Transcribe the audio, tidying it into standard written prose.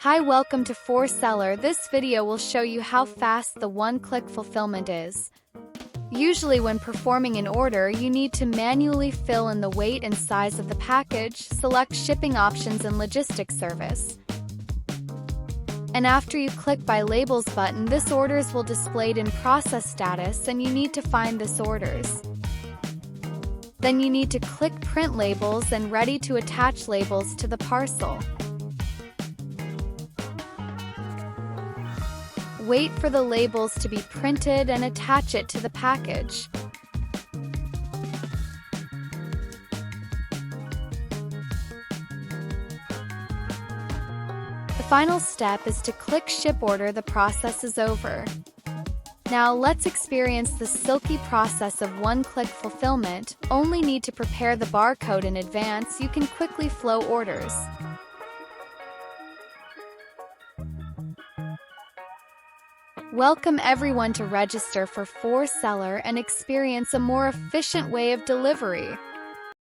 Hi, welcome to Seller. This video will show you how fast the one-click fulfillment is. Usually when performing an order, you need to manually fill in the weight and size of the package, select shipping options and logistics service. And after you click By Labels button, this orders will displayed in process status and you need to find this orders. Then you need to click Print Labels and ready to attach labels to the parcel. Wait for the labels to be printed and attach it to the package. The final step is to click Ship Order. The process is over. Now let's experience the silky process of one-click fulfillment. Only need to prepare the barcode in advance. You can quickly flow orders. Welcome everyone to register for Seller and experience a more efficient way of delivery.